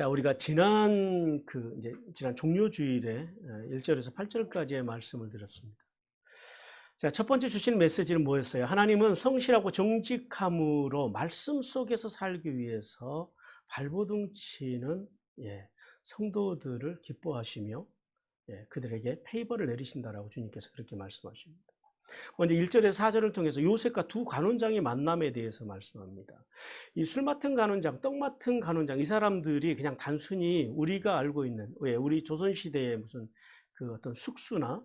자, 우리가 지난 종료주일에 1절에서 8절까지의 말씀을 드렸습니다. 자, 첫 번째 주신 메시지는 뭐였어요? 하나님은 성실하고 정직함으로 말씀 속에서 살기 위해서 발버둥 치는 성도들을 기뻐하시며 그들에게 페이버를 내리신다라고 주님께서 그렇게 말씀하십니다. 먼저 1절에서 4절을 통해서 요셉과 두 간원장의 만남에 대해서 말씀합니다. 이 술 맡은 간원장, 떡 맡은 간원장, 이 사람들이 그냥 단순히 우리가 알고 있는 우리 조선시대의 무슨 그 어떤 숙수나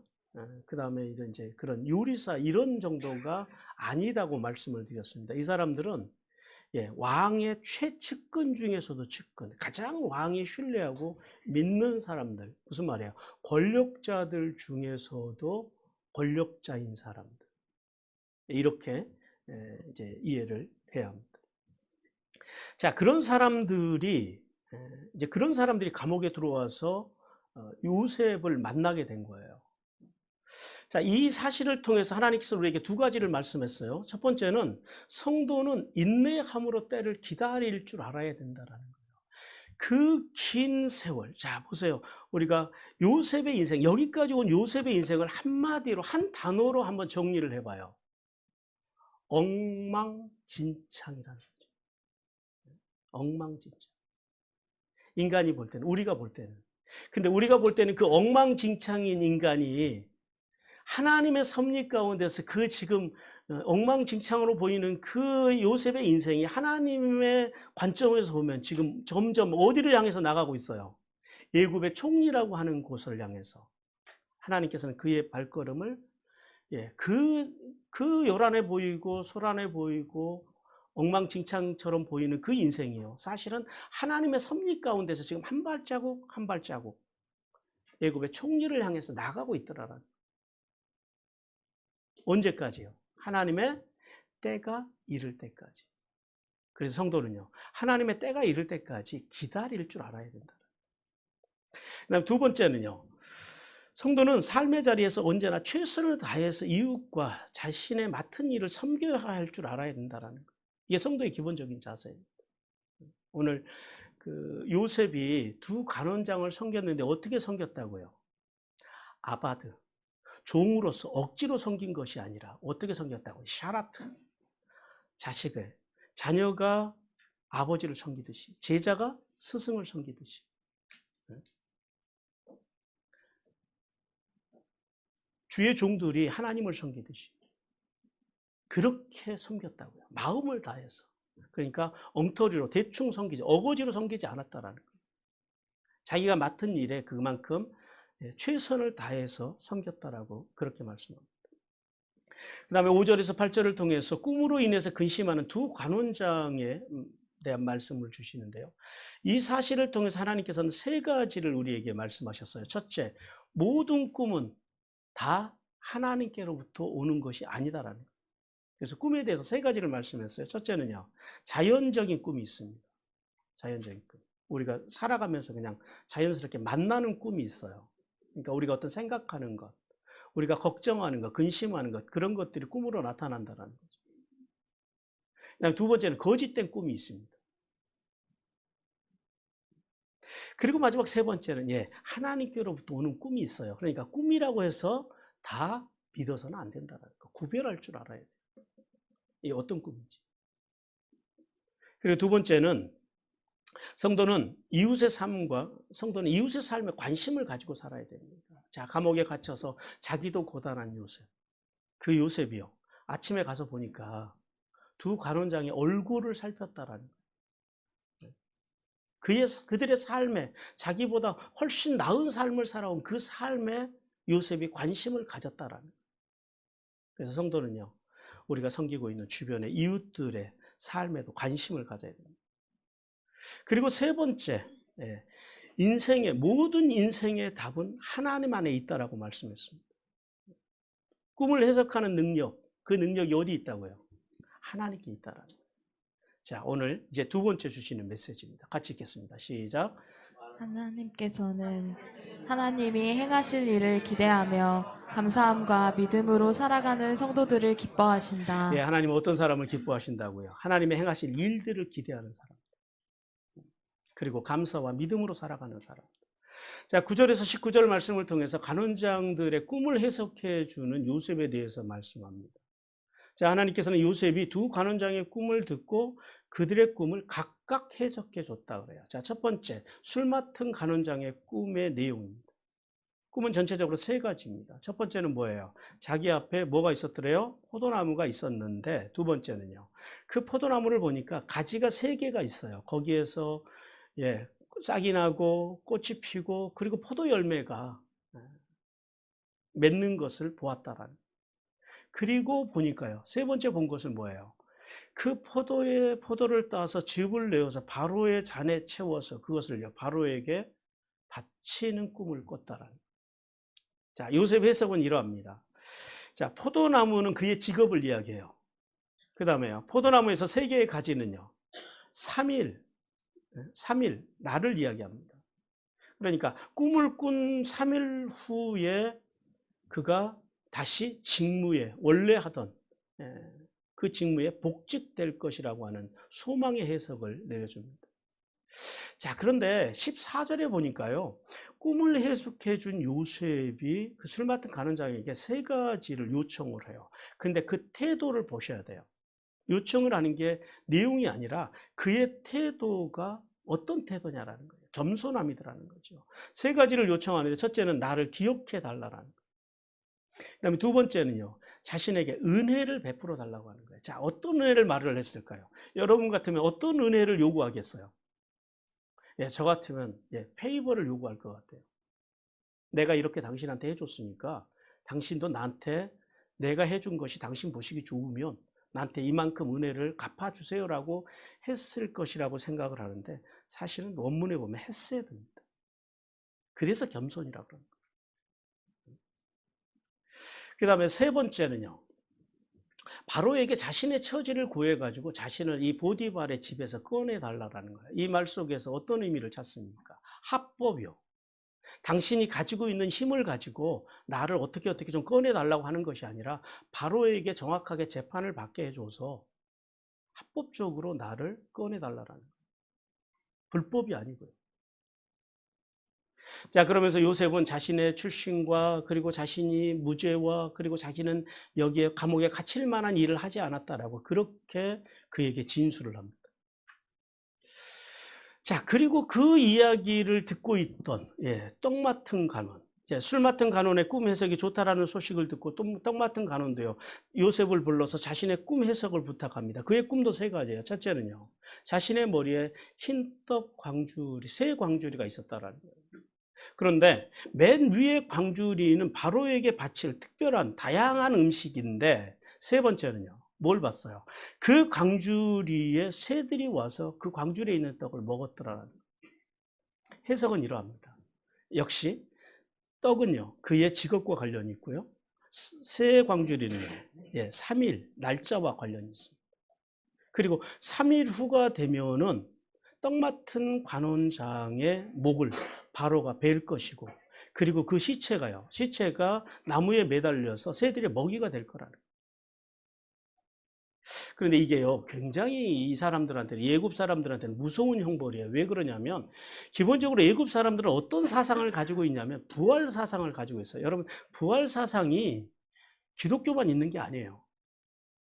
그 다음에 이제 그런 요리사 이런 정도가 아니다고 말씀을 드렸습니다. 이 사람들은 왕의 최측근 중에서도 측근, 가장 왕이 신뢰하고 믿는 사람들, 무슨 말이에요? 권력자들 중에서도 권력자인 사람들, 이렇게 이제 이해를 해야 합니다. 자, 그런 사람들이 감옥에 들어와서 요셉을 만나게 된 거예요. 자, 이 사실을 통해서 하나님께서 우리에게 두 가지를 말씀했어요. 첫 번째는 성도는 인내함으로 때를 기다릴 줄 알아야 된다라는 거예요. 그 긴 세월, 자 보세요. 우리가 요셉의 인생, 여기까지 온 요셉의 인생을 한마디로, 한 단어로 한번 정리를 해봐요. 엉망진창이라는 거죠. 엉망진창. 인간이 볼 때는, 우리가 볼 때는. 근데 우리가 볼 때는 그 엉망진창인 인간이 하나님의 섭리 가운데서 그 지금 엉망진창으로 보이는 그 요셉의 인생이 하나님의 관점에서 보면 지금 점점 어디를 향해서 나가고 있어요? 애굽의 총리라고 하는 곳을 향해서. 하나님께서는 그의 발걸음을 그 요란해 보이고 소란해 보이고 엉망진창처럼 보이는 그 인생이요, 사실은 하나님의 섭리 가운데서 지금 한 발자국 한 발자국 애굽의 총리를 향해서 나가고 있더라라는. 언제까지요? 하나님의 때가 이를 때까지. 그래서 성도는요, 하나님의 때가 이를 때까지 기다릴 줄 알아야 된다. 그다음 두 번째는요, 성도는 삶의 자리에서 언제나 최선을 다해서 이웃과 자신의 맡은 일을 섬겨야 할 줄 알아야 된다는 거. 이게 성도의 기본적인 자세입니다. 오늘 그 요셉이 두 간원장을 섬겼는데 어떻게 섬겼다고요? 아바드, 종으로서 억지로 섬긴 것이 아니라 어떻게 섬겼다고? 샤라트, 자식을, 자녀가 아버지를 섬기듯이, 제자가 스승을 섬기듯이. 주의 종들이 하나님을 섬기듯이 그렇게 섬겼다고요. 마음을 다해서. 그러니까 엉터리로 대충 섬기지, 어거지로 섬기지 않았다라는 거예요. 자기가 맡은 일에 그만큼 최선을 다해서 섬겼다라고 그렇게 말씀합니다. 그 다음에 5절에서 8절을 통해서 꿈으로 인해서 근심하는 두 간원장에 대한 말씀을 주시는데요. 이 사실을 통해서 하나님께서는 세 가지를 우리에게 말씀하셨어요. 첫째, 모든 꿈은 다 하나님께로부터 오는 것이 아니다라는 거예요. 그래서 꿈에 대해서 세 가지를 말씀했어요. 첫째는요, 자연적인 꿈이 있습니다. 자연적인 꿈. 우리가 살아가면서 그냥 자연스럽게 만나는 꿈이 있어요. 그러니까 우리가 어떤 생각하는 것, 우리가 걱정하는 것, 근심하는 것, 그런 것들이 꿈으로 나타난다는 거죠. 그다음 두 번째는 거짓된 꿈이 있습니다. 그리고 마지막 세 번째는 하나님께로부터 오는 꿈이 있어요. 그러니까 꿈이라고 해서 다 믿어서는 안 된다는 거. 구별할 줄 알아야 돼요. 이게 어떤 꿈인지. 그리고 두 번째는 성도는 이웃의 삶에 관심을 가지고 살아야 됩니다. 자, 감옥에 갇혀서 자기도 고단한 요셉. 그 요셉이요, 아침에 가서 보니까 두 간원장의 얼굴을 살폈다라는 거예요. 그들의 삶에, 자기보다 훨씬 나은 삶을 살아온 그 삶에 요셉이 관심을 가졌다라는 거예요. 그래서 성도는요, 우리가 섬기고 있는 주변의 이웃들의 삶에도 관심을 가져야 됩니다. 그리고 세 번째, 모든 인생의 답은 하나님 안에 있다라고 말씀했습니다. 꿈을 해석하는 능력, 그 능력이 어디 있다고요? 하나님께 있다라는 거예요. 자, 오늘 이제 두 번째 주시는 메시지입니다. 같이 읽겠습니다. 시작. 하나님께서는 하나님이 행하실 일을 기대하며 감사함과 믿음으로 살아가는 성도들을 기뻐하신다. 하나님은 어떤 사람을 기뻐하신다고요? 하나님의 행하실 일들을 기대하는 사람. 그리고 감사와 믿음으로 살아가는 사람. 자, 9절에서 19절 말씀을 통해서 간원장들의 꿈을 해석해 주는 요셉에 대해서 말씀합니다. 자, 하나님께서는 요셉이 두 간원장의 꿈을 듣고 그들의 꿈을 각각 해석해 줬다 그래요. 자, 첫 번째, 술 맡은 간원장의 꿈의 내용입니다. 꿈은 전체적으로 세 가지입니다. 첫 번째는 뭐예요? 자기 앞에 뭐가 있었더래요? 포도나무가 있었는데, 두 번째는요, 그 포도나무를 보니까 가지가 세 개가 있어요. 거기에서 싹이 나고 꽃이 피고 그리고 포도 열매가 맺는 것을 보았다라는. 그리고 보니까요, 세 번째 본 것은 뭐예요? 그 포도를 따서 즙을 내어서 바로의 잔에 채워서 그것을요, 바로에게 바치는 꿈을 꿨다라는. 자, 요셉 해석은 이러합니다. 자, 포도나무는 그의 직업을 이야기해요. 그 다음에요, 포도나무에서 세 개의 가지는요, 3일, 나를 이야기합니다. 그러니까 꿈을 꾼 3일 후에 그가 다시 직무에, 원래 하던 그 직무에 복직될 것이라고 하는 소망의 해석을 내려줍니다. 자, 그런데 14절에 보니까요, 꿈을 해석해 준 요셉이 그 술 맡은 간원장에게 세 가지를 요청을 해요. 그런데 그 태도를 보셔야 돼요. 요청을 하는 게 내용이 아니라 그의 태도가 어떤 태도냐라는 거예요. 겸손함이더라는 거죠. 세 가지를 요청하는데, 첫째는 나를 기억해 달라라는 거예요. 그다음에 두 번째는요, 자신에게 은혜를 베풀어 달라고 하는 거예요. 자, 어떤 은혜를 말을 했을까요? 여러분 같으면 어떤 은혜를 요구하겠어요? 저 같으면 페이버를 요구할 것 같아요. 내가 이렇게 당신한테 해줬으니까 당신도 나한테 내가 해준 것이 당신 보시기 좋으면 나한테 이만큼 은혜를 갚아주세요라고 했을 것이라고 생각을 하는데, 사실은 원문에 보면 했어야 됩니다. 그래서 겸손이라고 그러는 거예요. 그 다음에 세 번째는요, 바로에게 자신의 처지를 구해가지고 자신을 이 보디발의 집에서 꺼내달라는 거예요. 이 말 속에서 어떤 의미를 찾습니까? 합법이요. 당신이 가지고 있는 힘을 가지고 나를 어떻게 좀 꺼내달라고 하는 것이 아니라 바로에게 정확하게 재판을 받게 해줘서 합법적으로 나를 꺼내달라는 거예요. 불법이 아니고요. 자, 그러면서 요셉은 자신의 출신과 그리고 자신이 무죄와 그리고 자기는 여기에 감옥에 갇힐 만한 일을 하지 않았다라고 그렇게 그에게 진술을 합니다. 자, 그리고 그 이야기를 듣고 있던 떡 맡은 간원, 술 맡은 간원의 꿈 해석이 좋다라는 소식을 듣고 떡 맡은 간원도요, 요셉을 불러서 자신의 꿈 해석을 부탁합니다. 그의 꿈도 세 가지예요. 첫째는요, 자신의 머리에 흰떡 광주리, 새 광주리가 있었다라는 거예요. 그런데 맨 위에 광주리는 바로에게 바칠 특별한 다양한 음식인데, 세 번째는요, 뭘 봤어요? 그 광주리에 새들이 와서 그 광주리에 있는 떡을 먹었더라는 거예요. 해석은 이러합니다. 역시 떡은요, 그의 직업과 관련이 있고요, 새 광주리는요, 3일 날짜와 관련이 있습니다. 그리고 3일 후가 되면은 떡 맡은 관원장의 목을 바로가 벨 것이고, 그리고 그 시체가 나무에 매달려서 새들의 먹이가 될 거라는 거예요. 그런데 이게요, 굉장히 이 사람들한테는, 예굽 사람들한테는 무서운 형벌이에요. 왜 그러냐면, 기본적으로 예굽 사람들은 어떤 사상을 가지고 있냐면 부활 사상을 가지고 있어요. 여러분, 부활 사상이 기독교만 있는 게 아니에요.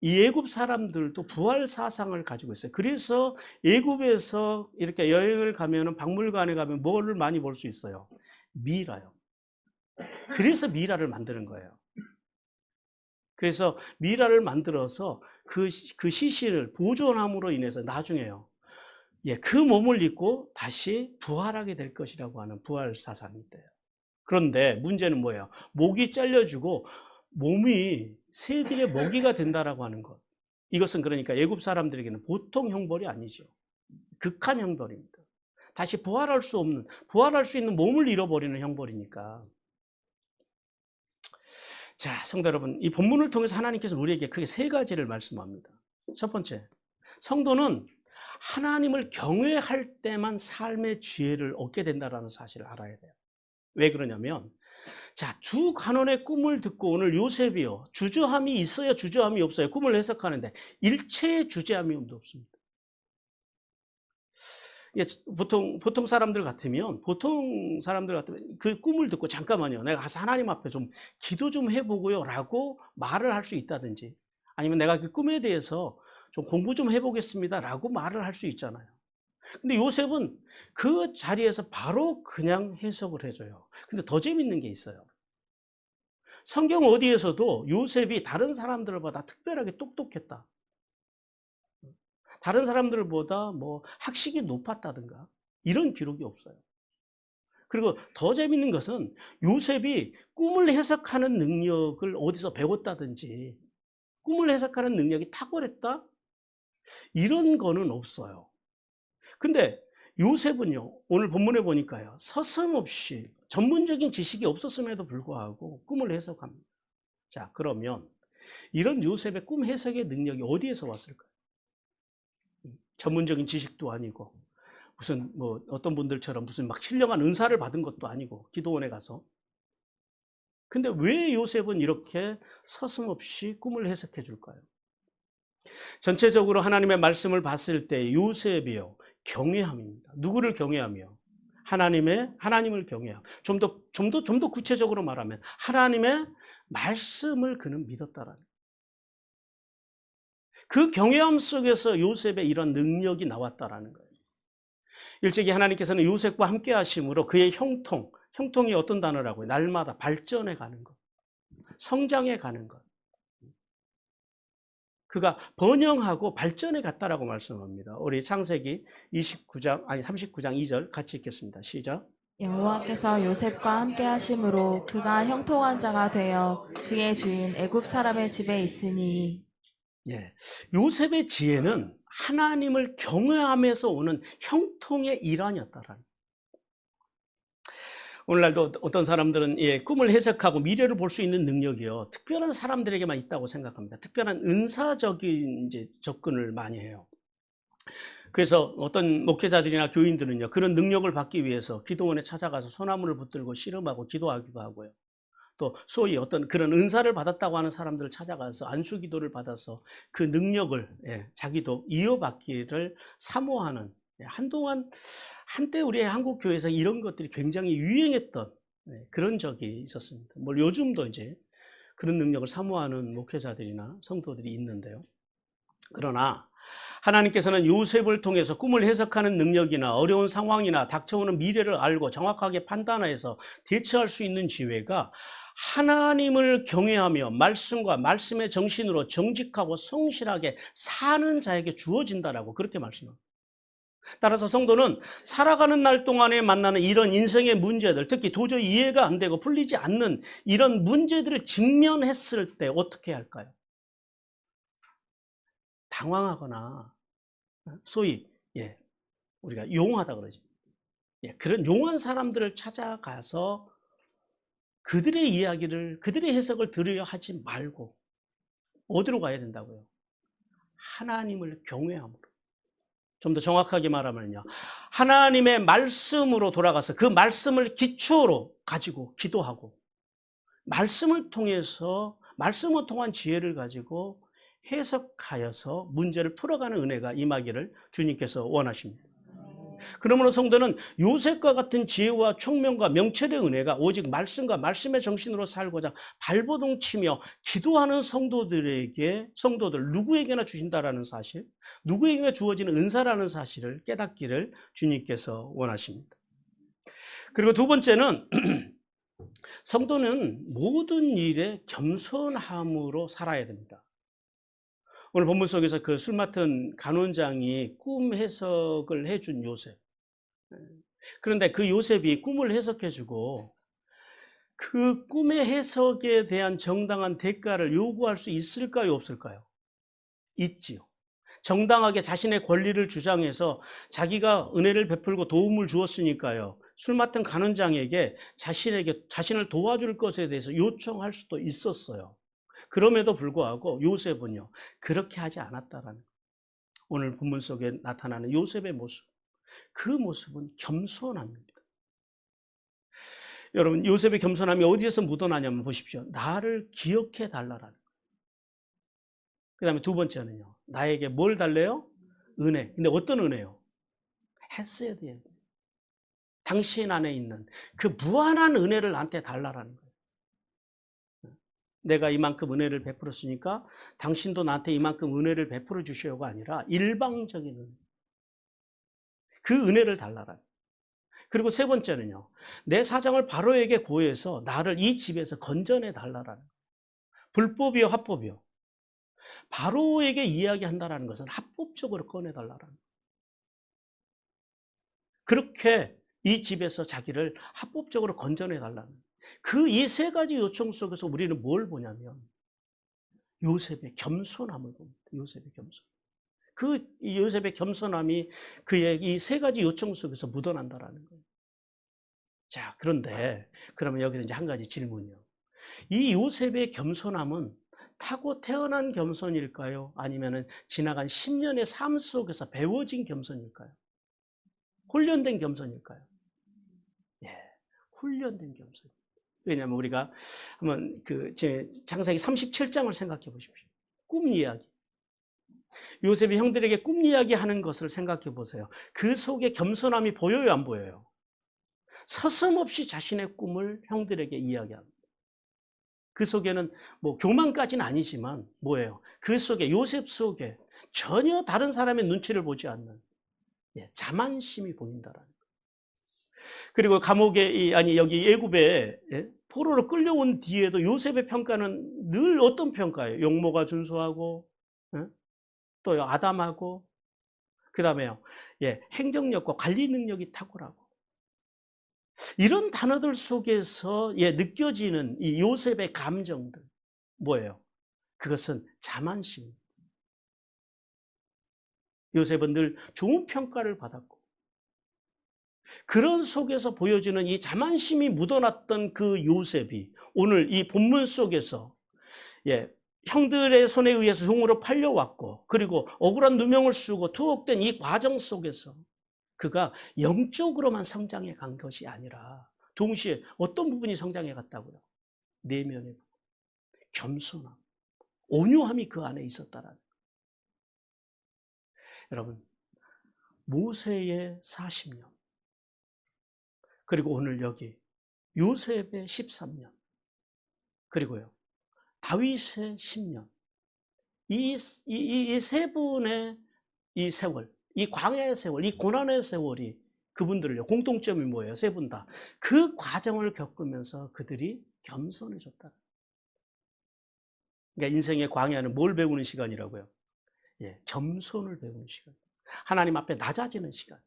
이 예굽 사람들도 부활 사상을 가지고 있어요. 그래서 예굽에서 이렇게 여행을 가면은 박물관에 가면 뭐를 많이 볼 수 있어요? 미라요. 그래서 미라를 만드는 거예요. 그래서 미라를 만들어서 그 시신을 보존함으로 인해서 나중에요, 그 몸을 입고 다시 부활하게 될 것이라고 하는 부활 사상이 있대요. 그런데 문제는 뭐예요? 목이 잘려주고 몸이 새들의 먹이가 된다라고 하는 것. 이것은 그러니까 애굽 사람들에게는 보통 형벌이 아니죠. 극한 형벌입니다. 다시 부활할 수 있는 몸을 잃어버리는 형벌이니까. 자, 성도 여러분, 이 본문을 통해서 하나님께서 우리에게 크게 세 가지를 말씀합니다. 첫 번째, 성도는 하나님을 경외할 때만 삶의 지혜를 얻게 된다는 사실을 알아야 돼요. 왜 그러냐면, 자, 두 간원의 꿈을 듣고 오늘 요셉이요, 주저함이 있어요, 주저함이 없어요? 꿈을 해석하는데 일체의 주저함이 없습니다. 예, 보통 사람들 같으면 그 꿈을 듣고 잠깐만요. 내가 가서 하나님 앞에 좀 기도 좀 해보고요라고 말을 할 수 있다든지, 아니면 내가 그 꿈에 대해서 좀 공부 좀 해보겠습니다라고 말을 할 수 있잖아요. 근데 요셉은 그 자리에서 바로 그냥 해석을 해줘요. 근데 더 재밌는 게 있어요. 성경 어디에서도 요셉이 다른 사람들보다 특별하게 똑똑했다, 다른 사람들보다 뭐 학식이 높았다든가 이런 기록이 없어요. 그리고 더 재밌는 것은 요셉이 꿈을 해석하는 능력을 어디서 배웠다든지, 꿈을 해석하는 능력이 탁월했다, 이런 거는 없어요. 근데 요셉은요, 오늘 본문에 보니까요, 서슴없이 전문적인 지식이 없었음에도 불구하고 꿈을 해석합니다. 자, 그러면 이런 요셉의 꿈 해석의 능력이 어디에서 왔을까요? 전문적인 지식도 아니고, 무슨 뭐 어떤 분들처럼 무슨 막 신령한 은사를 받은 것도 아니고, 기도원에 가서. 근데 왜 요셉은 이렇게 서슴없이 꿈을 해석해 줄까요? 전체적으로 하나님의 말씀을 봤을 때 요셉이요, 경외함입니다. 누구를 경외하며? 하나님을 경외함. 좀 더 구체적으로 말하면 하나님의 말씀을 그는 믿었다라는. 그 경외함 속에서 요셉의 이런 능력이 나왔다라는 거예요. 일찍이 하나님께서는 요셉과 함께 하심으로 그의 형통이 어떤 단어라고요? 날마다 발전해 가는 것, 성장해 가는 것. 그가 번영하고 발전해 갔다라고 말씀합니다. 우리 창세기 39장 2절 같이 읽겠습니다. 시작. 여호와께서 요셉과 함께 하심으로 그가 형통한 자가 되어 그의 주인 애굽 사람의 집에 있으니. 예, 요셉의 지혜는 하나님을 경외하면서 오는 형통의 일환이었다라는. 오늘날도 어떤 사람들은 꿈을 해석하고 미래를 볼 수 있는 능력이요, 특별한 사람들에게만 있다고 생각합니다. 특별한 은사적인 접근을 많이 해요. 그래서 어떤 목회자들이나 교인들은요, 그런 능력을 받기 위해서 기도원에 찾아가서 소나무를 붙들고 씨름하고 기도하기도 하고요. 또 소위 어떤 그런 은사를 받았다고 하는 사람들을 찾아가서 안수 기도를 받아서 그 능력을 자기도 이어받기를 사모하는, 한때 우리 한국 교회에서 이런 것들이 굉장히 유행했던 그런 적이 있었습니다. 뭐 요즘도 이제 그런 능력을 사모하는 목회자들이나 성도들이 있는데요. 그러나 하나님께서는 요셉을 통해서 꿈을 해석하는 능력이나 어려운 상황이나 닥쳐오는 미래를 알고 정확하게 판단해서 대처할 수 있는 지혜가 하나님을 경외하며 말씀과 말씀의 정신으로 정직하고 성실하게 사는 자에게 주어진다라고 그렇게 말씀합니다. 따라서 성도는 살아가는 날 동안에 만나는 이런 인생의 문제들, 특히 도저히 이해가 안 되고 풀리지 않는 이런 문제들을 직면했을 때 어떻게 할까요? 당황하거나 소위 우리가 용하다 그러죠. 그런 용한 사람들을 찾아가서 그들의 이야기를, 그들의 해석을 들으려 하지 말고 어디로 가야 된다고요? 하나님을 경외함으로. 좀 더 정확하게 말하면요, 하나님의 말씀으로 돌아가서 그 말씀을 기초로 가지고 기도하고, 말씀을 통한 지혜를 가지고 해석하여서 문제를 풀어가는 은혜가 임하기를 주님께서 원하십니다. 그러므로 성도는 요셉과 같은 지혜와 총명과 명철의 은혜가 오직 말씀과 말씀의 정신으로 살고자 발버둥치며 기도하는 성도들 누구에게나 주신다라는 사실, 누구에게나 주어지는 은사라는 사실을 깨닫기를 주님께서 원하십니다. 그리고 두 번째는 성도는 모든 일에 겸손함으로 살아야 됩니다. 오늘 본문 속에서 그 술 맡은 간원장이 꿈 해석을 해준 요셉. 그런데 그 요셉이 꿈을 해석해주고 그 꿈의 해석에 대한 정당한 대가를 요구할 수 있을까요, 없을까요? 있지요. 정당하게 자신의 권리를 주장해서 자기가 은혜를 베풀고 도움을 주었으니까요, 술 맡은 간원장에게 자신을 도와줄 것에 대해서 요청할 수도 있었어요. 그럼에도 불구하고 요셉은요, 그렇게 하지 않았다라는 거예요. 오늘 본문 속에 나타나는 요셉의 모습, 그 모습은 겸손함입니다. 여러분, 요셉의 겸손함이 어디에서 묻어나냐면 보십시오. 나를 기억해 달라라는 거예요. 그 다음에 두 번째는요, 나에게 뭘 달래요? 은혜. 근데 어떤 은혜요? 했어야 돼요. 당신 안에 있는 그 무한한 은혜를 나한테 달라라는 거예요. 내가 이만큼 은혜를 베풀었으니까 당신도 나한테 이만큼 은혜를 베풀어 주시오가 아니라 일방적인 은혜. 그 은혜를 달라라. 그리고 세 번째는요. 내 사정을 바로에게 고해서 나를 이 집에서 건져내 달라라는 거예요. 불법이요, 합법이요. 바로에게 이야기한다라는 것은 합법적으로 꺼내달라라는 거예요. 그렇게 이 집에서 자기를 합법적으로 건져내 달라는 그 이 세 가지 요청 속에서 우리는 뭘 보냐면 요셉의 겸손함을 봅니다. 요셉의 겸손. 그 요셉의 겸손함이 그의 이 세 가지 요청 속에서 묻어난다라는 거예요. 자, 그런데 그러면 여기서 이제 한 가지 질문이요. 이 요셉의 겸손함은 타고 태어난 겸손일까요? 아니면은 지나간 10년의 삶 속에서 배워진 겸손일까요? 훈련된 겸손일까요? 예, 훈련된 겸손. 왜냐하면 우리가 한번 제 창세기 37장을 생각해 보십시오. 꿈 이야기. 요셉이 형들에게 꿈 이야기 하는 것을 생각해 보세요. 그 속에 겸손함이 보여요, 안 보여요? 서슴없이 자신의 꿈을 형들에게 이야기합니다. 그 속에는 뭐 교만까지는 아니지만 뭐예요? 그 속에 요셉 속에 전혀 다른 사람의 눈치를 보지 않는 자만심이 보인다라는 거예요. 그리고 감옥에 여기 애굽에 포로로 끌려온 뒤에도 요셉의 평가는 늘 어떤 평가예요? 용모가 준수하고 또 아담하고 그다음에요. 행정력과 관리 능력이 탁월하고 이런 단어들 속에서 느껴지는 이 요셉의 감정들 뭐예요? 그것은 자만심. 요셉은 늘 좋은 평가를 받았고 그런 속에서 보여지는 이 자만심이 묻어났던 그 요셉이 오늘 이 본문 속에서 형들의 손에 의해서 종으로 팔려왔고 그리고 억울한 누명을 쓰고 투옥된 이 과정 속에서 그가 영적으로만 성장해 간 것이 아니라 동시에 어떤 부분이 성장해 갔다고요? 내면의 부분, 겸손함, 온유함이 그 안에 있었다라는 거예요. 여러분, 모세의 40년 그리고 오늘 여기 요셉의 13년 그리고요 다윗의 10년 이 세 분의 이 세월 이 광야의 세월, 이 고난의 세월이 그분들을요, 공통점이 뭐예요? 세 분 다. 그 과정을 겪으면서 그들이 겸손해졌다. 그러니까 인생의 광야는 뭘 배우는 시간이라고요? 겸손을 배우는 시간. 하나님 앞에 낮아지는 시간.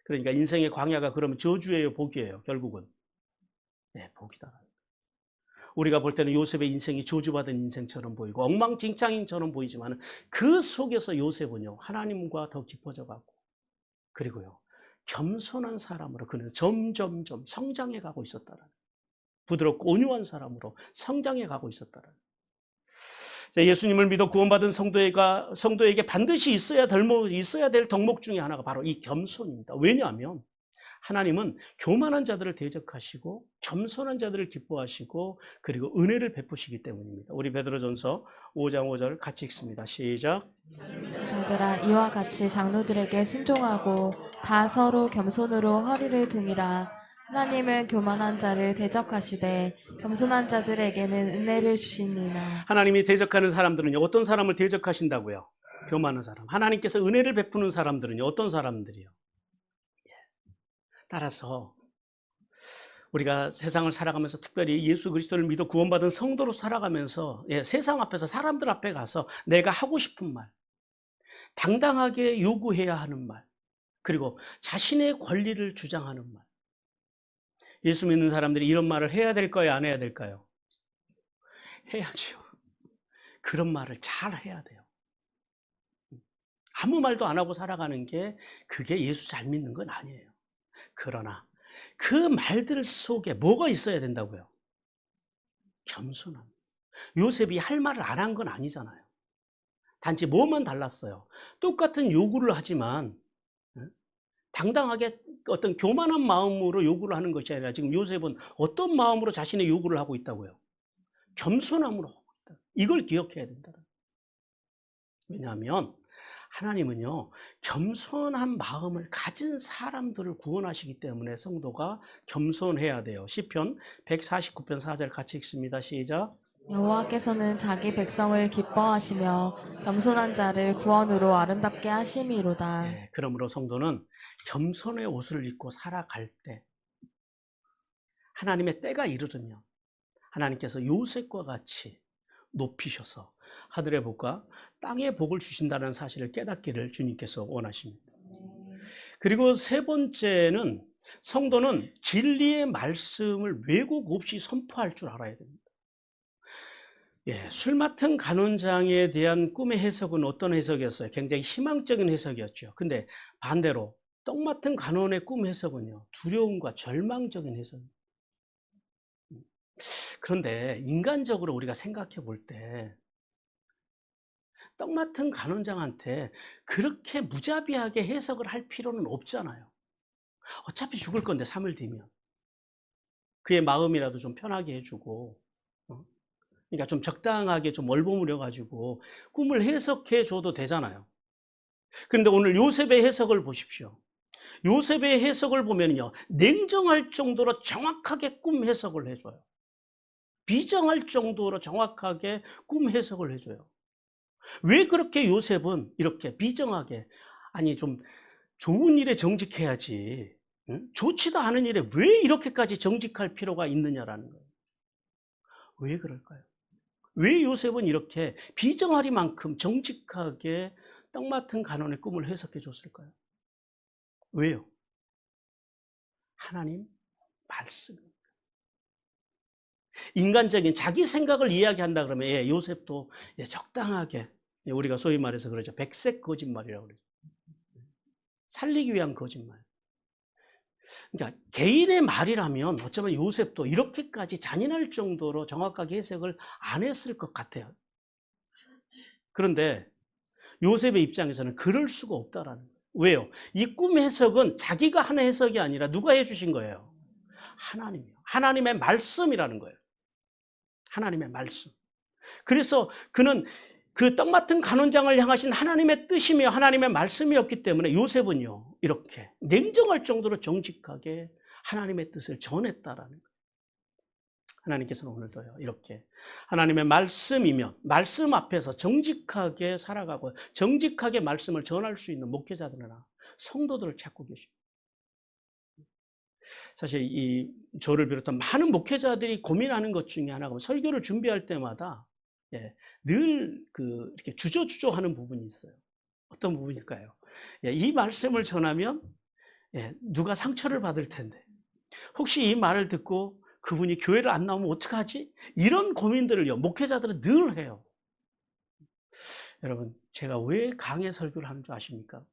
그러니까 인생의 광야가 그러면 저주예요, 복이에요, 결국은? 복이다. 우리가 볼 때는 요셉의 인생이 저주받은 인생처럼 보이고 엉망진창인처럼 보이지만 그 속에서 요셉은요 하나님과 더 깊어져 가고 그리고요 겸손한 사람으로 그는 점점점 성장해 가고 있었다라는 부드럽고 온유한 사람으로 성장해 가고 있었다라는 예수님을 믿어 구원받은 성도에게 반드시 있어야 될 덕목 중에 하나가 바로 이 겸손입니다. 왜냐하면 하나님은 교만한 자들을 대적하시고 겸손한 자들을 기뻐하시고 그리고 은혜를 베푸시기 때문입니다. 우리 베드로전서 5장 5절 같이 읽습니다. 시작. 자들아 이와 같이 장로들에게 순종하고 다 서로 겸손으로 허리를 동이라. 하나님은 교만한 자를 대적하시되 겸손한 자들에게는 은혜를 주시니라. 하나님이 대적하는 사람들은요 어떤 사람을 대적하신다고요? 교만한 사람. 하나님께서 은혜를 베푸는 사람들은요 어떤 사람들이요? 따라서 우리가 세상을 살아가면서 특별히 예수 그리스도를 믿어 구원받은 성도로 살아가면서 세상 앞에서 사람들 앞에 가서 내가 하고 싶은 말, 당당하게 요구해야 하는 말, 그리고 자신의 권리를 주장하는 말. 예수 믿는 사람들이 이런 말을 해야 될까요? 안 해야 될까요? 해야죠. 그런 말을 잘 해야 돼요. 아무 말도 안 하고 살아가는 게 그게 예수 잘 믿는 건 아니에요. 그러나 그 말들 속에 뭐가 있어야 된다고요? 겸손함. 요셉이 할 말을 안 한 건 아니잖아요. 단지 뭐만 달랐어요. 똑같은 요구를 하지만 당당하게 어떤 교만한 마음으로 요구를 하는 것이 아니라 지금 요셉은 어떤 마음으로 자신의 요구를 하고 있다고요? 겸손함으로 하고 있다. 이걸 기억해야 된다. 왜냐하면 하나님은요, 겸손한 마음을 가진 사람들을 구원하시기 때문에 성도가 겸손해야 돼요. 시편 149편 4절 같이 읽습니다. 시작. 여호와께서는 자기 백성을 기뻐하시며 겸손한 자를 구원으로 아름답게 하심이로다. 예, 그러므로 성도는 겸손의 옷을 입고 살아갈 때 하나님의 때가 이르르면 하나님께서 요셉과 같이 높이셔서 하늘의 복과 땅의 복을 주신다는 사실을 깨닫기를 주님께서 원하십니다. 그리고 세 번째는 성도는 진리의 말씀을 왜곡 없이 선포할 줄 알아야 됩니다. 예, 술 맡은 간원장에 대한 꿈의 해석은 어떤 해석이었어요? 굉장히 희망적인 해석이었죠. 근데 반대로 떡 맡은 간원의 꿈 해석은요, 두려움과 절망적인 해석입니다. 그런데 인간적으로 우리가 생각해 볼 때 떡 맡은 간원장한테 그렇게 무자비하게 해석을 할 필요는 없잖아요. 어차피 죽을 건데 3일 뒤면 그의 마음이라도 좀 편하게 해주고, 그러니까 좀 적당하게 좀 얼버무려 가지고 꿈을 해석해 줘도 되잖아요. 그런데 오늘 요셉의 해석을 보십시오. 요셉의 해석을 보면요, 냉정할 정도로 정확하게 꿈 해석을 해줘요. 비정할 정도로 정확하게 꿈 해석을 해줘요. 왜 그렇게 요셉은 이렇게 비정하게, 아니 좀 좋은 일에 정직해야지, 응? 좋지도 않은 일에 왜 이렇게까지 정직할 필요가 있느냐라는 거예요. 왜 그럴까요? 왜 요셉은 이렇게 비정하리만큼 정직하게 떡 맡은 간원의 꿈을 해석해 줬을까요? 왜요? 하나님 말씀입니다. 인간적인 자기 생각을 이야기한다 그러면 요셉도 적당하게, 우리가 소위 말해서 그러죠. 백색 거짓말이라고 그러죠. 살리기 위한 거짓말. 그러니까 개인의 말이라면 어쩌면 요셉도 이렇게까지 잔인할 정도로 정확하게 해석을 안 했을 것 같아요. 그런데 요셉의 입장에서는 그럴 수가 없다라는 거예요. 왜요? 이 꿈 해석은 자기가 하는 해석이 아니라 누가 해주신 거예요? 하나님이요. 하나님의 말씀이라는 거예요. 하나님의 말씀. 그래서 그는 그 떡 맡은 간원장을 향하신 하나님의 뜻이며 하나님의 말씀이었기 때문에 요셉은요, 이렇게 냉정할 정도로 정직하게 하나님의 뜻을 전했다라는 거예요. 하나님께서는 오늘도요, 이렇게 하나님의 말씀이면 말씀 앞에서 정직하게 살아가고 정직하게 말씀을 전할 수 있는 목회자들이나 성도들을 찾고 계십니다. 사실 이 저를 비롯한 많은 목회자들이 고민하는 것 중에 하나가 설교를 준비할 때마다 늘 이렇게 주저주저하는 부분이 있어요. 어떤 부분일까요? 이 말씀을 전하면 누가 상처를 받을 텐데, 혹시 이 말을 듣고 그분이 교회를 안 나오면 어떡하지? 이런 고민들을요, 목회자들은 늘 해요. 여러분, 제가 왜 강해 설교를 하는 줄 아십니까?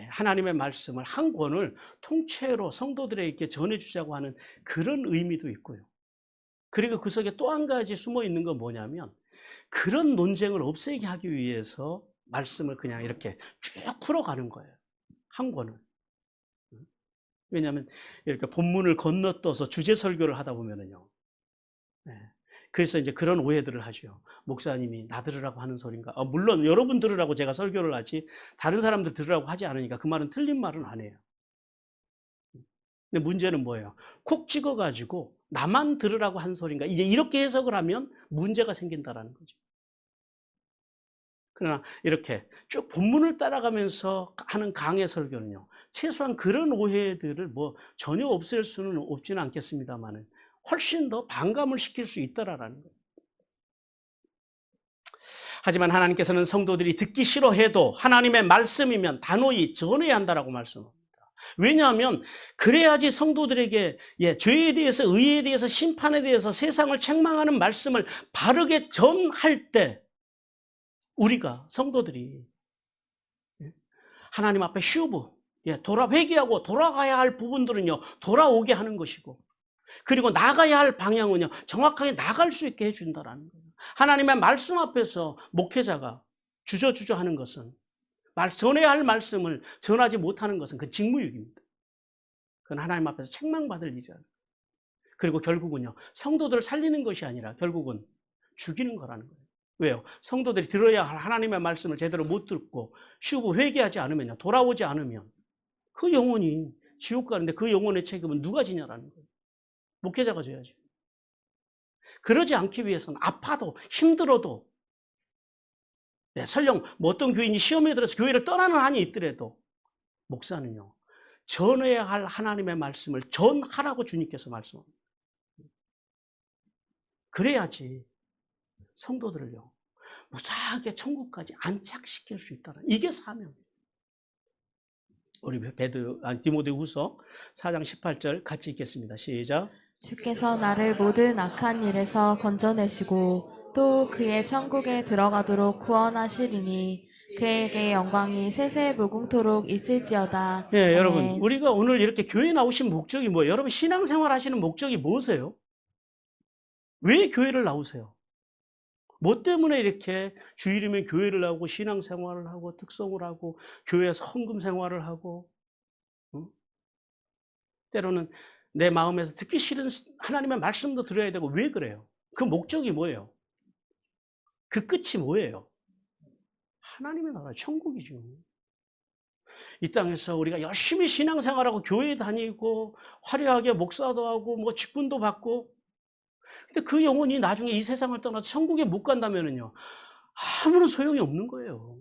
하나님의 말씀을 한 권을 통째로 성도들에게 전해주자고 하는 그런 의미도 있고요. 그리고 그 속에 또 한 가지 숨어 있는 건 뭐냐면, 그런 논쟁을 없애게 하기 위해서 말씀을 그냥 이렇게 쭉 풀어가는 거예요. 한 권을. 왜냐하면 이렇게 본문을 건너떠서 주제 설교를 하다 보면은요. 그래서 이제 그런 오해들을 하죠. 목사님이 나 들으라고 하는 소린가? 물론 여러분 들으라고 제가 설교를 하지 다른 사람들 들으라고 하지 않으니까 그 말은 틀린 말은 아니에요. 근데 문제는 뭐예요? 콕 찍어가지고 나만 들으라고 한 소린가? 이제 이렇게 해석을 하면 문제가 생긴다라는 거죠. 그러나 이렇게 쭉 본문을 따라가면서 하는 강의 설교는요, 최소한 그런 오해들을 뭐 전혀 없앨 수는 없지는 않겠습니다만은 훨씬 더 반감을 시킬 수 있다라는 거예요. 하지만 하나님께서는 성도들이 듣기 싫어해도 하나님의 말씀이면 단호히 전해야 한다라고 말씀합니다. 왜냐하면 그래야지 성도들에게 죄에 대해서, 의에 대해서, 심판에 대해서, 세상을 책망하는 말씀을 바르게 전할 때 우리가 성도들이 하나님 앞에 슈브, 회개하고 돌아가야 할 부분들은요, 돌아오게 하는 것이고, 그리고 나가야 할 방향은요, 정확하게 나갈 수 있게 해준다라는 거예요. 하나님의 말씀 앞에서 목회자가 주저주저 하는 것은, 전해야 할 말씀을 전하지 못하는 것은 그 직무유기입니다. 그건 하나님 앞에서 책망받을 일이라는 거예요. 그리고 결국은요, 성도들을 살리는 것이 아니라 결국은 죽이는 거라는 거예요. 왜요? 성도들이 들어야 할 하나님의 말씀을 제대로 못 듣고 쉬고 회개하지 않으면요, 돌아오지 않으면 그 영혼이 지옥 가는데 그 영혼의 책임은 누가 지냐라는 거예요. 목회자가 져야죠. 그러지 않기 위해서는 아파도 힘들어도, 설령 뭐 어떤 교인이 시험에 들어서 교회를 떠나는 한이 있더라도 목사는요, 전해야 할 하나님의 말씀을 전하라고 주님께서 말씀합니다. 그래야지 성도들을요, 무사하게 천국까지 안착시킬 수 있다는, 이게 사명이에요. 우리 디모데후서 4장 18절 같이 읽겠습니다. 시작. 주께서 나를 모든 악한 일에서 건져내시고 또 그의 천국에 들어가도록 구원하시리니 그에게 영광이 세세 무궁토록 있을지어다. 예, 아멘. 여러분, 우리가 오늘 이렇게 교회 나오신 목적이 뭐예요? 여러분, 신앙생활 하시는 목적이 무엇이에요? 왜 교회를 나오세요? 뭐 때문에 이렇게 주일이면 교회를 나오고 신앙생활을 하고 특성을 하고 교회에서 헌금 생활을 하고, 때로는 내 마음에서 듣기 싫은 하나님의 말씀도 들어야 되고, 왜 그래요? 그 목적이 뭐예요? 그 끝이 뭐예요? 하나님의 나라, 천국이죠. 이 땅에서 우리가 열심히 신앙생활하고 교회 다니고 화려하게 목사도 하고 뭐 직분도 받고, 근데 그 영혼이 나중에 이 세상을 떠나서 천국에 못 간다면은요, 아무런 소용이 없는 거예요.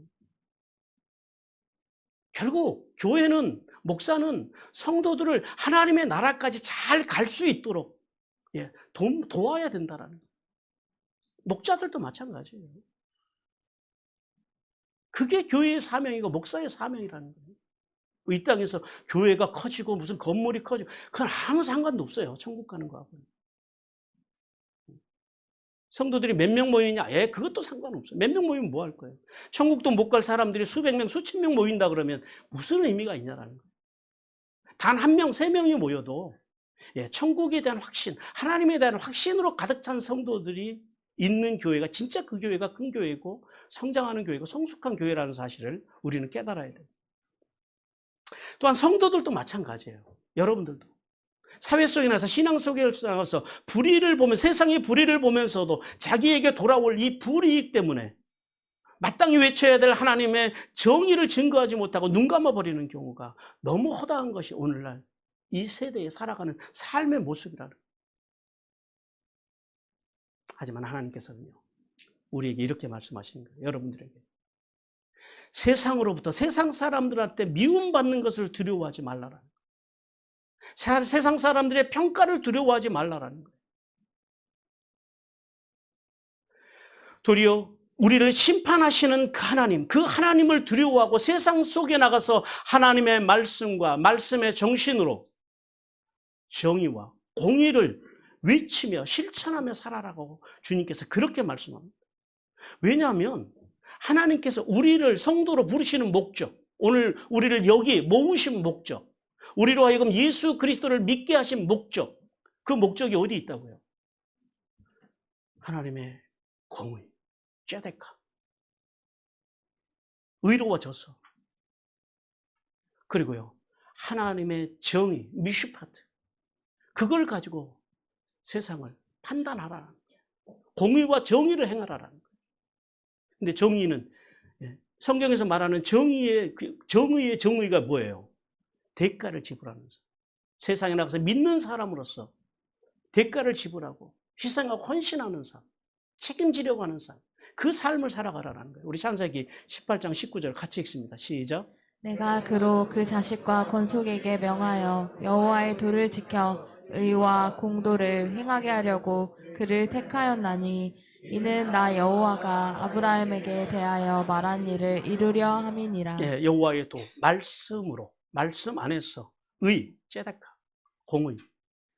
결국 교회는, 목사는 성도들을 하나님의 나라까지 잘 갈 수 있도록 도와야 된다라는 거예요. 목자들도 마찬가지예요. 그게 교회의 사명이고 목사의 사명이라는 거예요. 이 땅에서 교회가 커지고 무슨 건물이 커지고 그건 아무 상관도 없어요. 천국 가는 거하고는. 성도들이 몇 명 모이냐? 그것도 상관없어요. 몇 명 모이면 뭐 할 거예요? 천국도 못 갈 사람들이 수백 명, 수천 명 모인다 그러면 무슨 의미가 있냐라는 거예요. 단 한 명, 세 명이 모여도 천국에 대한 확신, 하나님에 대한 확신으로 가득 찬 성도들이 있는 교회가 진짜 그 교회가 큰 교회고 성장하는 교회고 성숙한 교회라는 사실을 우리는 깨달아야 돼요. 또한 성도들도 마찬가지예요. 여러분들도. 사회 속에 나서 신앙 속에 나가서 불의를 보면, 세상의 불의를 보면서도 자기에게 돌아올 이 불이익 때문에 마땅히 외쳐야 될 하나님의 정의를 증거하지 못하고 눈 감아버리는 경우가 너무 허다한 것이 오늘날 이 세대에 살아가는 삶의 모습이라는 거예요. 하지만 하나님께서는요, 우리에게 이렇게 말씀하시는 거예요. 여러분들에게. 세상으로부터, 세상 사람들한테 미움받는 것을 두려워하지 말라라는 거예요. 세상 사람들의 평가를 두려워하지 말라라는 거예요. 도리어 우리를 심판하시는 그 하나님을 두려워하고 세상 속에 나가서 하나님의 말씀과 말씀의 정신으로 정의와 공의를 외치며 실천하며 살아라고 주님께서 그렇게 말씀합니다. 왜냐하면 하나님께서 우리를 성도로 부르시는 목적, 오늘 우리를 여기 모으신 목적, 우리로 하여금 예수 그리스도를 믿게 하신 목적, 그 목적이 어디 있다고요? 하나님의 공의, 째데카, 의로워져서, 그리고요 하나님의 정의, 미슈파트, 그걸 가지고 세상을 판단하라는 거예요. 공의와 정의를 행하라는 거예요. 근데 정의는, 성경에서 말하는 정의의 정의가 뭐예요? 대가를 지불하면서, 세상에 나가서 믿는 사람으로서 대가를 지불하고 희생하고 헌신하는 삶, 책임지려고 하는 삶, 그 삶을 살아가라는 거예요. 우리 창세기 18장 19절 같이 읽습니다. 시작. 내가 그로 그 자식과 건속에게 명하여 여호와의 도를 지켜 의와 공도를 행하게 하려고 그를 택하였나니 이는 나 여호와가 아브라함에게 대하여 말한 일을 이루려 함이니라. 여호와의 도, 말씀으로, 말씀 안에서 의, 째데카, 공의,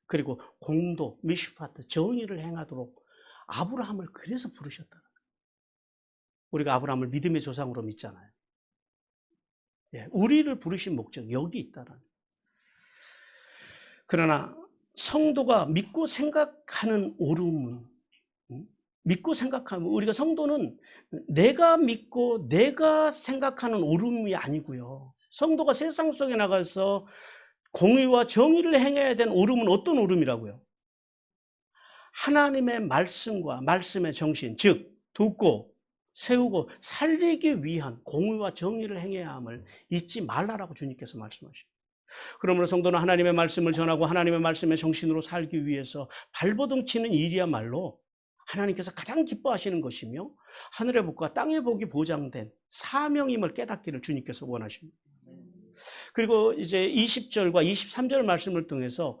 그리고 공도, 미슈파트, 정의를 행하도록 아브라함을 그래서 부르셨다. 우리가 아브라함을 믿음의 조상으로 믿잖아요. 우리를 부르신 목적 여기 있다라는. 그러나 성도가 믿고 생각하는 옳음은, 믿고 생각하면, 우리가 성도는 내가 믿고 내가 생각하는 옳음이 아니고요. 성도가 세상 속에 나가서 공의와 정의를 행해야 되는 옳음은 어떤 옳음이라고요? 하나님의 말씀과 말씀의 정신, 즉 돕고 세우고 살리기 위한 공의와 정의를 행해야 함을 잊지 말라라고 주님께서 말씀하십니다. 그러므로 성도는 하나님의 말씀을 전하고 하나님의 말씀의 정신으로 살기 위해서 발버둥 치는 일이야말로 하나님께서 가장 기뻐하시는 것이며 하늘의 복과 땅의 복이 보장된 사명임을 깨닫기를 주님께서 원하십니다. 그리고 이제 20절과 23절 말씀을 통해서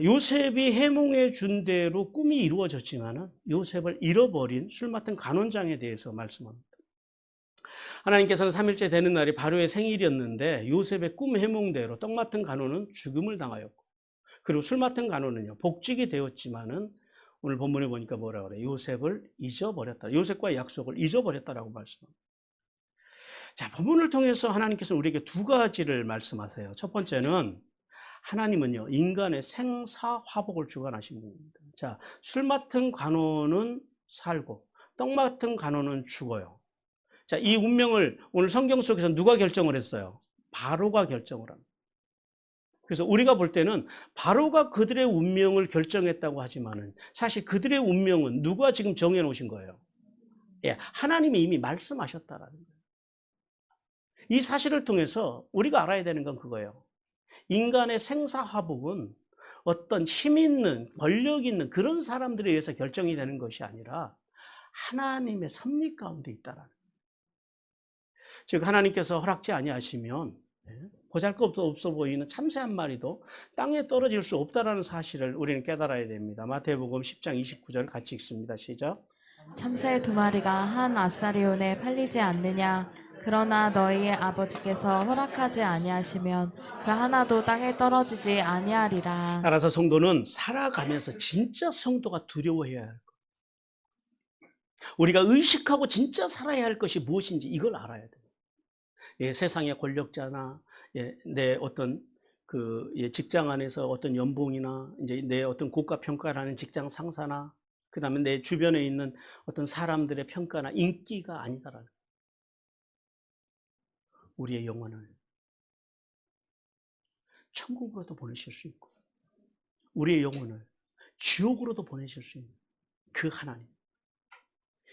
요셉이 해몽해 준 대로 꿈이 이루어졌지만은 요셉을 잃어버린 술 맡은 간원장에 대해서 말씀합니다. 하나님께서는 3일째 되는 날이 바로의 생일이었는데 요셉의 꿈 해몽대로 떡 맡은 간원은 죽음을 당하였고 그리고 술 맡은 간원은요 복직이 되었지만은 오늘 본문에 보니까 뭐라 그래요? 요셉을 잊어버렸다. 요셉과의 약속을 잊어버렸다라고 말씀합니다. 자, 본문을 통해서 하나님께서는 우리에게 두 가지를 말씀하세요. 첫 번째는 하나님은요 인간의 생사화복을 주관하신 분입니다. 자, 술 맡은 간원은 살고 떡 맡은 간원은 죽어요. 자, 이 운명을 오늘 성경 속에서 누가 결정을 했어요? 바로가 결정을 합니다. 그래서 우리가 볼 때는 바로가 그들의 운명을 결정했다고 하지만은 사실 그들의 운명은 누가 지금 정해 놓으신 거예요? 예, 하나님이 이미 말씀하셨다라는 거예요. 이 사실을 통해서 우리가 알아야 되는 건 그거예요. 인간의 생사화복은 어떤 힘 있는, 권력 있는 그런 사람들에 의해서 결정이 되는 것이 아니라 하나님의 섭리 가운데 있다라는 거예요. 즉 하나님께서 허락지 아니하시면 보잘것도 없어 보이는 참새 한 마리도 땅에 떨어질 수 없다라는 사실을 우리는 깨달아야 됩니다. 마태복음 10장 29절 같이 읽습니다. 시작. 참새 2마리가 한 아사리온에 팔리지 않느냐? 그러나 너희의 아버지께서 허락하지 아니하시면 그 하나도 땅에 떨어지지 아니하리라. 따라서 성도는 살아가면서 진짜 성도가 두려워해야 할 것. 우리가 의식하고 진짜 살아야 할 것이 무엇인지 이걸 알아야 돼요. 예, 세상의 권력자나 내 어떤 직장 안에서 어떤 연봉이나 이제 내 어떤 고가 평가라는 직장 상사나 그다음에 내 주변에 있는 어떤 사람들의 평가나 인기가 아니다라는 거예요. 우리의 영혼을 천국으로도 보내실 수 있고 우리의 영혼을 지옥으로도 보내실 수 있는 그 하나님.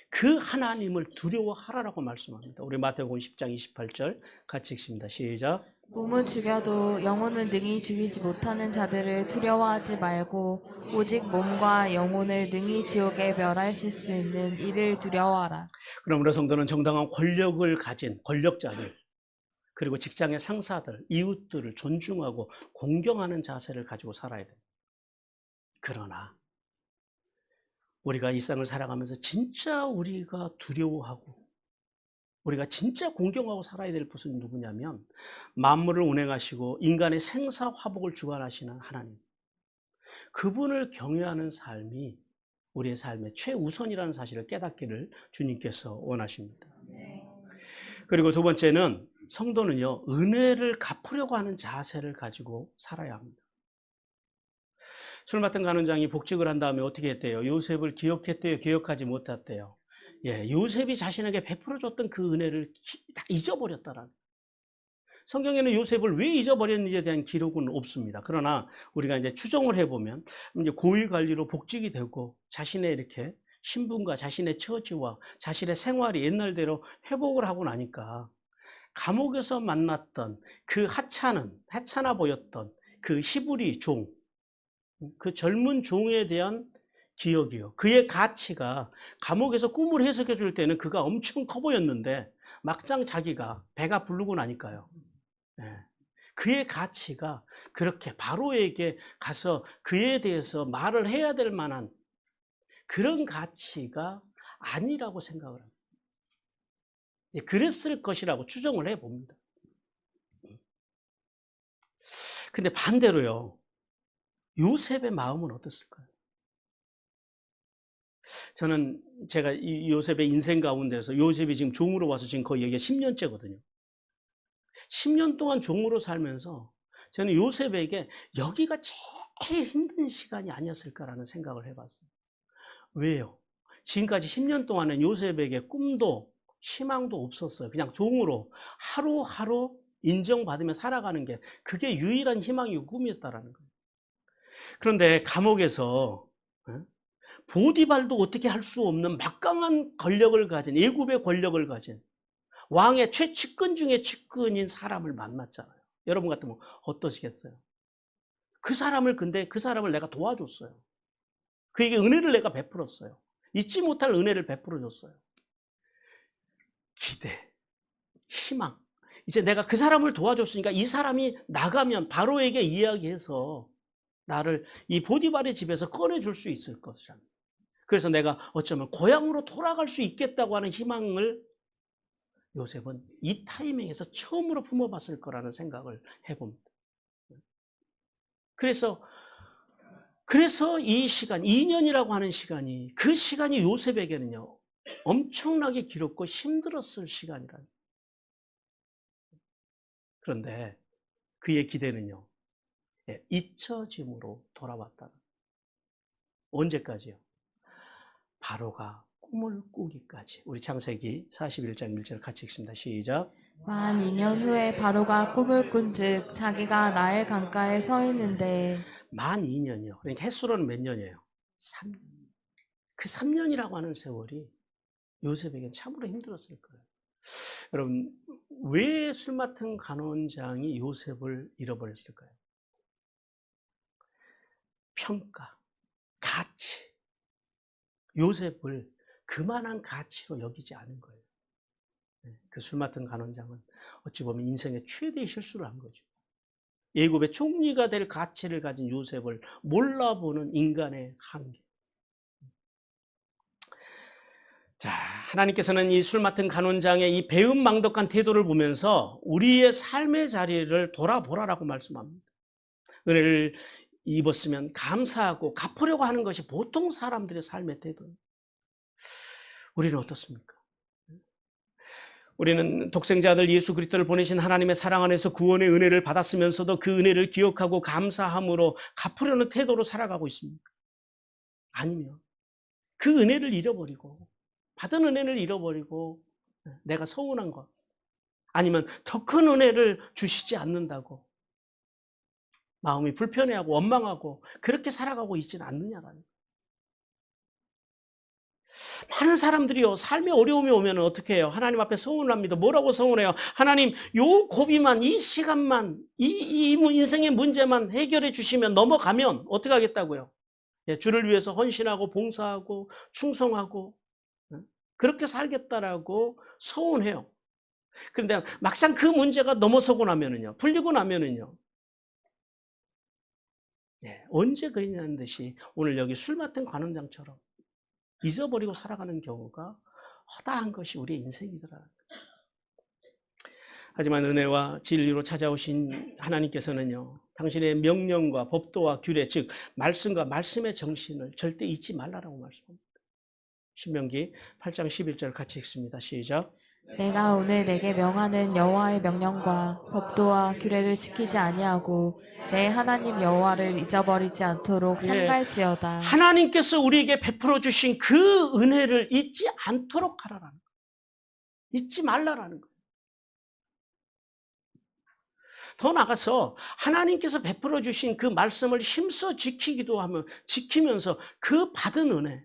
그 하나님을 두려워하라라고 말씀합니다. 우리 마태복음 10장 28절 같이 읽습니다. 시작. 몸은 죽여도 영혼은 능히 죽이지 못하는 자들을 두려워하지 말고 오직 몸과 영혼을 능히 지옥에 멸하실 수 있는 이를 두려워하라. 그러므로 성도는 정당한 권력을 가진 권력자들 그리고 직장의 상사들, 이웃들을 존중하고 공경하는 자세를 가지고 살아야 돼요. 그러나 우리가 일상을 살아가면서 진짜 우리가 두려워하고 우리가 진짜 공경하고 살아야 될 분은 누구냐면 만물을 운행하시고 인간의 생사화복을 주관하시는 하나님. 그분을 경외하는 삶이 우리의 삶의 최우선이라는 사실을 깨닫기를 주님께서 원하십니다. 그리고 두 번째는 성도는요 은혜를 갚으려고 하는 자세를 가지고 살아야 합니다. 술 맡은 간원장이 복직을 한 다음에 어떻게 했대요? 요셉을 기억했대요? 기억하지 못했대요? 예, 요셉이 자신에게 베풀어줬던 그 은혜를 다 잊어버렸다라는. 성경에는 요셉을 왜 잊어버렸는지에 대한 기록은 없습니다. 그러나 우리가 이제 추정을 해보면 이제 고위 관리로 복직이 되고 자신의 이렇게 신분과 자신의 처지와 자신의 생활이 옛날대로 회복을 하고 나니까 감옥에서 만났던 그 하찮아 보였던 그 히브리 종, 그 젊은 종에 대한 기억이요. 그의 가치가 감옥에서 꿈을 해석해 줄 때는 그가 엄청 커 보였는데 막상 자기가 배가 부르고 나니까요. 그의 가치가 그렇게 바로에게 가서 그에 대해서 말을 해야 될 만한 그런 가치가 아니라고 생각을 합니다. 그랬을 것이라고 추정을 해봅니다. 근데 반대로요. 요셉의 마음은 어땠을까요? 저는 제가 이 요셉의 인생 가운데서 요셉이 지금 종으로 와서 지금 거의 여기가 10년째거든요. 10년 동안 종으로 살면서 저는 요셉에게 여기가 제일 힘든 시간이 아니었을까라는 생각을 해봤어요. 왜요? 지금까지 10년 동안은 요셉에게 꿈도 희망도 없었어요. 그냥 종으로 하루하루 인정받으며 살아가는 게 그게 유일한 희망이고 꿈이었다라는 거예요. 그런데 감옥에서 보디발도 어떻게 할 수 없는 막강한 권력을 가진, 애굽의 권력을 가진 왕의 최측근 중에 측근인 사람을 만났잖아요. 여러분 같으면 어떠시겠어요? 그 사람을 내가 도와줬어요. 그에게 은혜를 내가 베풀었어요. 잊지 못할 은혜를 베풀어 줬어요. 기대, 희망. 이제 내가 그 사람을 도와줬으니까 이 사람이 나가면 바로에게 이야기해서 나를 이 보디발의 집에서 꺼내줄 수 있을 것이라. 그래서 내가 어쩌면 고향으로 돌아갈 수 있겠다고 하는 희망을 요셉은 이 타이밍에서 처음으로 품어봤을 거라는 생각을 해봅니다. 그래서 이 시간, 2년이라고 하는 시간이, 그 시간이 요셉에게는요, 엄청나게 길었고 힘들었을 시간이라는. 그런데 그의 기대는요, 잊혀짐으로 돌아왔다는. 언제까지요? 바로가 꿈을 꾸기까지. 우리 창세기 41장 1절 같이 읽습니다. 시작. 만 2년 후에 바로가 꿈을 꾼즉 자기가 나일 강가에 서 있는데 만 2년이요. 그러니까 햇수로는 몇 년이에요? 3년. 그 3년이라고 하는 세월이 요셉에게 참으로 힘들었을 거예요. 여러분, 왜 술 맡은 간원장이 요셉을 잃어버렸을까요? 평가, 가치. 요셉을 그만한 가치로 여기지 않은 거예요. 그 술 맡은 간원장은 어찌 보면 인생의 최대의 실수를 한 거죠. 애굽의 총리가 될 가치를 가진 요셉을 몰라보는 인간의 한계. 자, 하나님께서는 이 술 맡은 간원장의 이 배은망덕한 태도를 보면서 우리의 삶의 자리를 돌아보라라고 말씀합니다. 은혜를 입었으면 감사하고 갚으려고 하는 것이 보통 사람들의 삶의 태도입니다. 우리는 어떻습니까? 우리는 독생자 아들 예수 그리스도를 보내신 하나님의 사랑 안에서 구원의 은혜를 받았으면서도 그 은혜를 기억하고 감사함으로 갚으려는 태도로 살아가고 있습니까? 아니면 그 은혜를 잃어버리고, 받은 은혜를 잃어버리고 내가 서운한 것, 아니면 더 큰 은혜를 주시지 않는다고 마음이 불편해하고 원망하고 그렇게 살아가고 있지는 않느냐라는 거예요. 많은 사람들이요, 삶의 어려움이 오면 어떻게 해요? 하나님 앞에 서운합니다. 뭐라고 서운해요? 하나님, 요 고비만, 이 시간만, 이 인생의 문제만 해결해 주시면, 넘어가면 어떻게 하겠다고요? 주를 위해서 헌신하고 봉사하고 충성하고 그렇게 살겠다라고 서운해요. 그런데 막상 그 문제가 넘어서고 나면은요, 풀리고 나면은요, 언제 그랬냐는 듯이 오늘 여기 술 맡은 관원장처럼 잊어버리고 살아가는 경우가 허다한 것이 우리의 인생이더라. 하지만 은혜와 진리로 찾아오신 하나님께서는요, 당신의 명령과 법도와 규례, 즉 말씀과 말씀의 정신을 절대 잊지 말라라고 말씀합니다. 신명기 8장 11절 같이 읽습니다. 시작. 내가 오늘 내게 명하는 여호와의 명령과 법도와 규례를 지키지 아니하고 내 하나님 여호와를 잊어버리지 않도록 삼갈지어다. 하나님께서 우리에게 베풀어 주신 그 은혜를 잊지 않도록 하라라는 거예요. 잊지 말라라는 거예요. 더 나아가서 하나님께서 베풀어 주신 그 말씀을 힘써 지키기도 하면 지키면서 그 받은 은혜,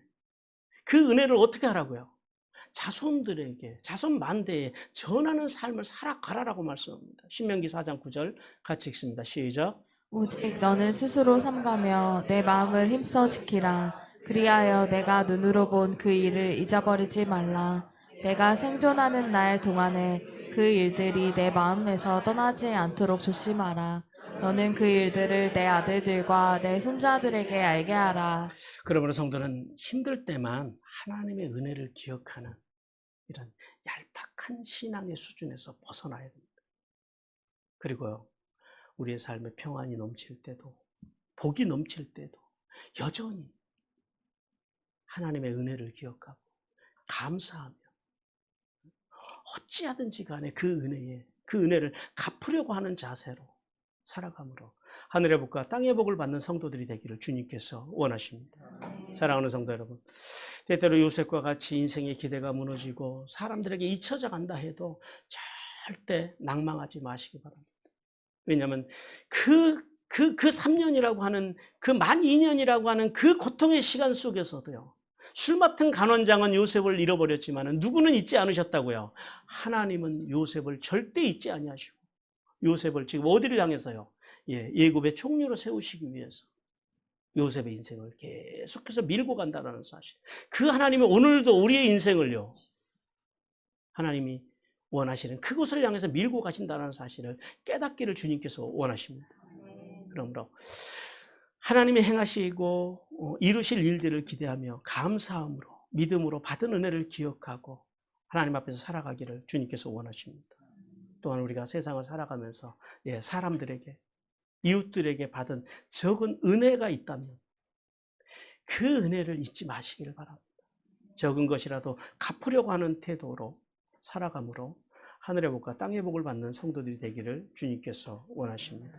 그 은혜를 어떻게 하라고요? 자손들에게, 자손 만대에 전하는 삶을 살아가라라고 말씀합니다. 신명기 4장 9절 같이 읽습니다. 시작. 오직 너는 스스로 삼가며 내 마음을 힘써 지키라. 그리하여 내가 눈으로 본 그 일을 잊어버리지 말라. 내가 생존하는 날 동안에 그 일들이 내 마음에서 떠나지 않도록 조심하라. 너는 그 일들을 내 아들들과 내 손자들에게 알게 하라. 그러므로 성도는 힘들 때만 하나님의 은혜를 기억하는 이런 얄팍한 신앙의 수준에서 벗어나야 됩니다. 그리고요, 우리의 삶에 평안이 넘칠 때도, 복이 넘칠 때도 여전히 하나님의 은혜를 기억하고 감사하며 어찌하든지 간에 그 은혜를 갚으려고 하는 자세로 살아감으로 하늘의 복과 땅의 복을 받는 성도들이 되기를 주님께서 원하십니다. 사랑하는 성도 여러분, 때때로 요셉과 같이 인생의 기대가 무너지고 사람들에게 잊혀져 간다 해도 절대 낭망하지 마시기 바랍니다. 왜냐하면 그 그 3년이라고 하는, 그 만 2년이라고 하는 그 고통의 시간 속에서도요. 술 맡은 간원장은 요셉을 잃어버렸지만 누구는 잊지 않으셨다고요? 하나님은 요셉을 절대 잊지 아니하시고 요셉을 지금 어디를 향해서요? 예굽의 총리로 세우시기 위해서 요셉의 인생을 계속해서 밀고 간다는 사실. 그 하나님은 오늘도 우리의 인생을요. 하나님이 원하시는 그곳을 향해서 밀고 가신다는 사실을 깨닫기를 주님께서 원하십니다. 그러므로 하나님이 행하시고 이루실 일들을 기대하며 감사함으로 믿음으로 받은 은혜를 기억하고 하나님 앞에서 살아가기를 주님께서 원하십니다. 또한 우리가 세상을 살아가면서 사람들에게 이웃들에게 받은 적은 은혜가 있다면 그 은혜를 잊지 마시기를 바랍니다. 적은 것이라도 갚으려고 하는 태도로 살아감으로 하늘의 복과 땅의 복을 받는 성도들이 되기를 주님께서 원하십니다.